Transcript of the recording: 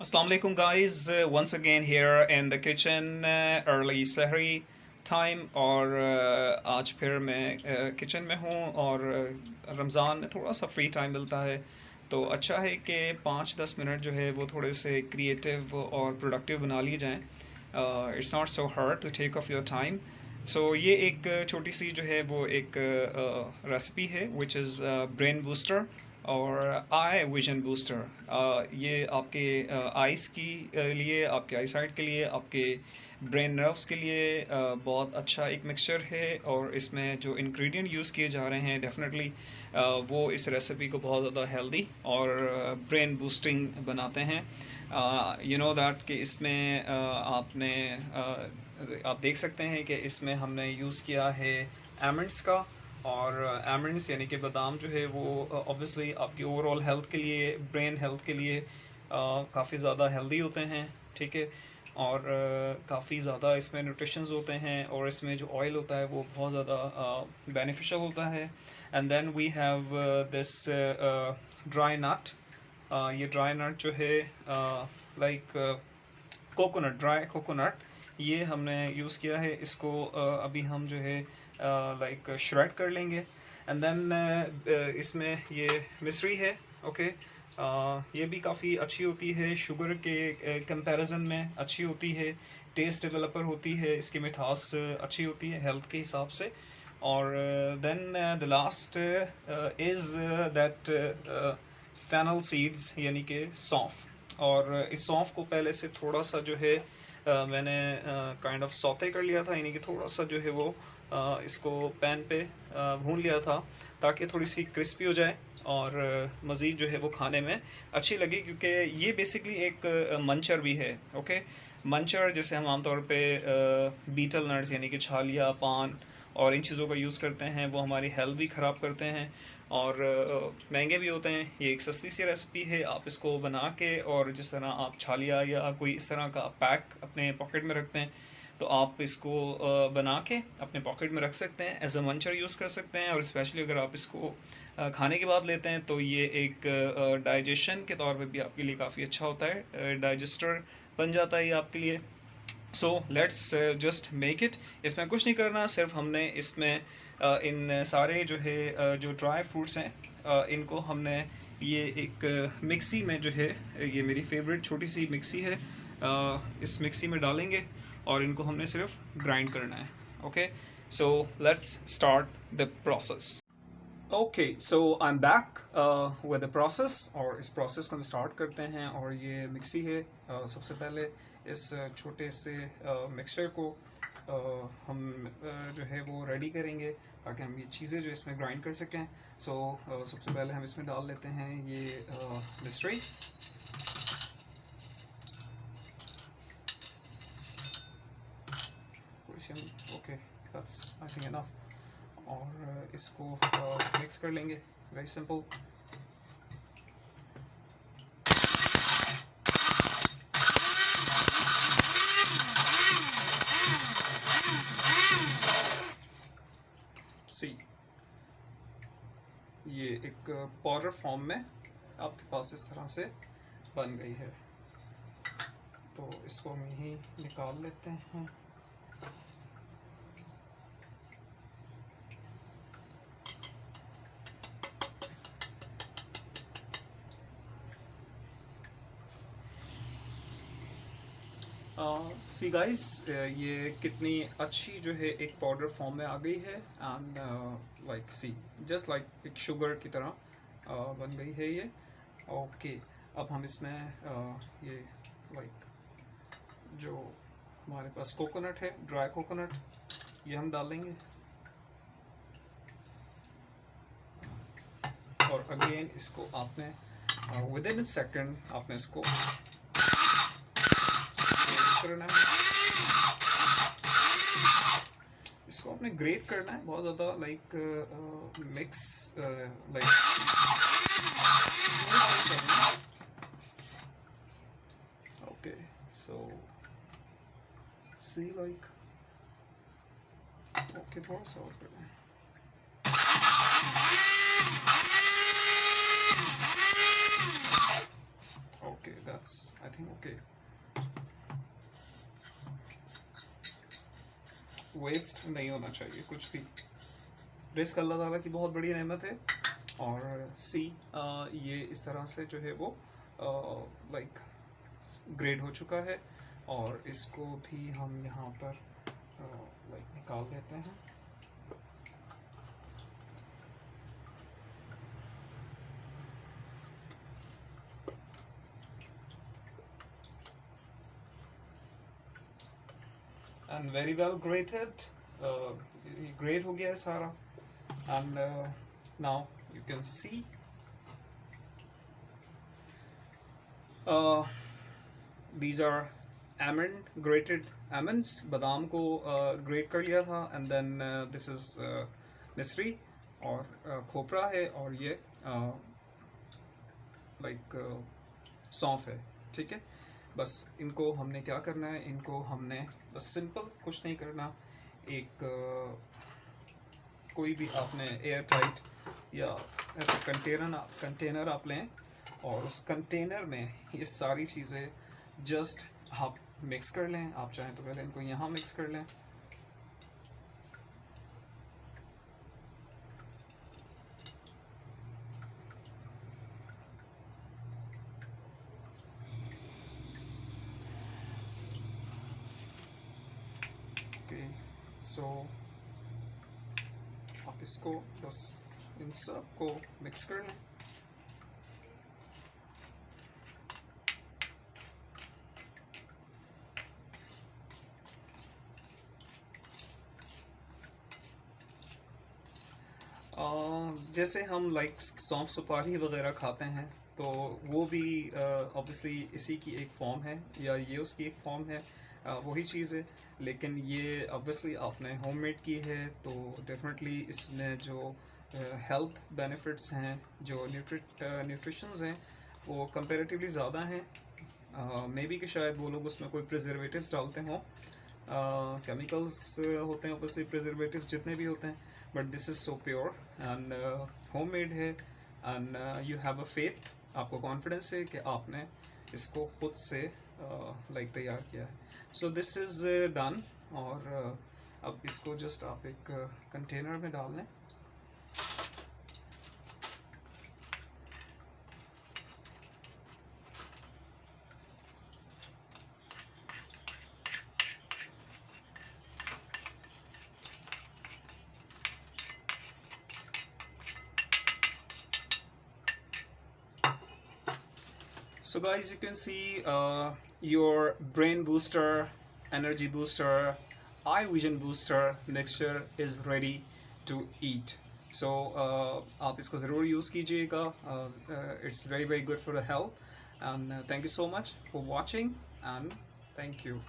Assalamu alaikum guys, once again here in the kitchen, early सहरी time और आज फिर मैं किचन में हूँ और रमज़ान में थोड़ा सा फ्री टाइम मिलता है तो अच्छा है कि 5-10 मिनट जो है वो थोड़े से क्रिएटिव और प्रोडक्टिव बना लिए जाएं। It's not so hard to take of your time. So ये एक छोटी सी जो है वो एक रेसिपी है विच इज़ ब्रेन बूस्टर और आई विजन बूस्टर। ये आपके आइज़ की लिए, आपके आई साइट के लिए, आपके ब्रेन नर्व्स के लिए बहुत अच्छा एक मिक्सचर है। और इसमें जो इंग्रेडिएंट यूज़ किए जा रहे हैं डेफिनेटली वो इस रेसिपी को बहुत ज़्यादा हेल्दी और ब्रेन बूस्टिंग बनाते हैं। यू नो दैट कि इसमें आप देख सकते हैं कि इसमें हमने यूज़ किया है आमंड्स का। और आमंड्स यानी कि बादाम जो है वो ऑब्वियसली आपकी ओवरऑल हेल्थ के लिए, ब्रेन हेल्थ के लिए काफ़ी ज़्यादा हेल्दी होते हैं, ठीक है। और काफ़ी ज़्यादा इसमें न्यूट्रिशंस होते हैं और इसमें जो ऑयल होता है वो बहुत ज़्यादा बेनिफिशियल होता है। And then we have this dry nut. ये ड्राई नट जो है लाइक कोकोनट, ड्राई कोकोनट, ये हमने यूज़ किया है। इसको अभी हम जो है लाइक श्रेड कर लेंगे। एंड देन इसमें ये मिश्री है, ओके। ये भी काफ़ी अच्छी होती है, शुगर के कंपैरिजन में अच्छी होती है, टेस्ट डेवलपर होती है, इसकी मिठास अच्छी होती है हेल्थ के हिसाब से। और then the last is that fennel seeds यानी कि सौंफ। और इस सौंफ को पहले से थोड़ा सा जो है मैंने काइंड ऑफ सौते कर लिया था, यानी कि थोड़ा सा जो है वो इसको पैन पे भून लिया था ताकि थोड़ी सी क्रिस्पी हो जाए और मज़ीद जो है वो खाने में अच्छी लगी, क्योंकि ये बेसिकली एक मंचर भी है, ओके। मंचर जैसे हम आमतौर पे बीटल नट्स यानी कि छालिया, पान और इन चीज़ों का यूज़ करते हैं, वो हमारी हेल्थ भी ख़राब करते हैं और महंगे भी होते हैं। ये एक सस्ती सी रेसिपी है, आप इसको बना के और जिस तरह आप छालिया या कोई इस तरह का पैक अपने पॉकेट में रखते हैं तो आप इसको बना के अपने पॉकेट में रख सकते हैं, एज अ मंचर यूज़ कर सकते हैं। और स्पेशली अगर आप इसको खाने के बाद लेते हैं तो ये एक डाइजेशन के तौर पे भी आपके लिए काफ़ी अच्छा होता है, डाइजेस्टर बन जाता है ये आपके लिए। So let's just make it. इसमें कुछ नहीं करना, सिर्फ हमने इसमें इन सारे जो है जो ड्राई फ्रूट्स हैं इनको हमने ये एक मिक्सी में जो है, ये मेरी फेवरेट छोटी सी मिक्सी है, इस मिक्सी में डालेंगे और इनको हमने सिर्फ ग्राइंड करना है, okay. So let's start the process. Okay, so I am back with the process और इस प्रोसेस को हम स्टार्ट करते हैं। और ये मिक्सी है, सबसे पहले इस छोटे से मिक्सचर को हम जो है वो रेडी करेंगे ताकि हम ये चीज़ें जो इसमें ग्राइंड कर सकें। सो सबसे पहले हम इसमें डाल लेते हैं ये मिश्री। Okay, that's I think enough. और इसको मिक्स कर लेंगे, वेरी सिंपल। सी, ये एक पाउडर फॉर्म में आपके पास इस तरह से बन गई है, तो इसको हम यहीं निकाल लेते हैं। सी गाइस, ये कितनी अच्छी जो है एक पाउडर फॉर्म में आ गई है। And like see, just like एक शुगर की तरह बन गई है ये, ओके। अब हम इसमें ये लाइक जो हमारे पास कोकोनट है, ड्राई कोकोनट, ये हम डालेंगे। और अगेन इसको आपने विद इन सेकेंड आपने इसको करना है, इसको आपने ग्रेट करना है बहुत ज़्यादा, like mix like okay. So see like okay, थोड़ा सा और करना है। Okay, that's I think okay. Waste नहीं होना चाहिए कुछ भी। रिस्क अल्लाह ताला की बहुत बड़ी नेमत है। और सी ये इस तरह से जो है वो लाइक ग्रेड हो चुका है, और इसको भी हम यहाँ पर लाइक निकाल देते हैं। And very well grated, grate हो गया है सारा। And now you can see these are almond, grated almonds, बादाम को ग्रेट कर लिया था। एंड देन दिस इज मिश्री और खोपरा है, और ये लाइक सौंफ है। ठीक है, बस इनको हमने क्या करना है, इनको हमने बस सिंपल कुछ नहीं करना। एक कोई भी आपने एयर टाइट या ऐसा कंटेनर आप लें, और उस कंटेनर में ये सारी चीज़ें जस्ट आप मिक्स कर लें। आप चाहें तो पहले इनको यहाँ मिक्स कर लें। ओके, सो आप इसको बस इन सब को मिक्स कर लें। जैसे हम लाइक सौंफ सुपारी वगैरह खाते हैं, तो वो भी ऑब्वियसली इसी की एक फॉर्म है, या ये उसकी एक फॉर्म है, वही चीज़ है। लेकिन ये ऑब्वियसली आपने होममेड की है, तो डेफिनेटली इसमें जो हेल्थ बेनिफिट्स हैं, जो न्यूट्रिशंस हैं, वो कंपैरेटिवली ज़्यादा हैं। मे बी कि शायद वो लोग उसमें कोई प्रिजर्वेटिव्स डालते हों, केमिकल्स होते हैं ऑब्वियसली प्रिजर्वेटिव्स जितने भी होते हैं, but this is so pure and homemade है। And you have a faith, आपको कॉन्फिडेंस है कि आपने इसको खुद से लाइक तैयार किया है। So this is done. और अब इसको जस्ट आप एक कंटेनर में डाल लें। So guys, you can see your brain booster, energy booster, eye vision booster mixture is ready to eat. So आप इसको ज़रूर यूज़ कीजिएगा। It's very very good for the health, and thank you so much for watching, and thank you.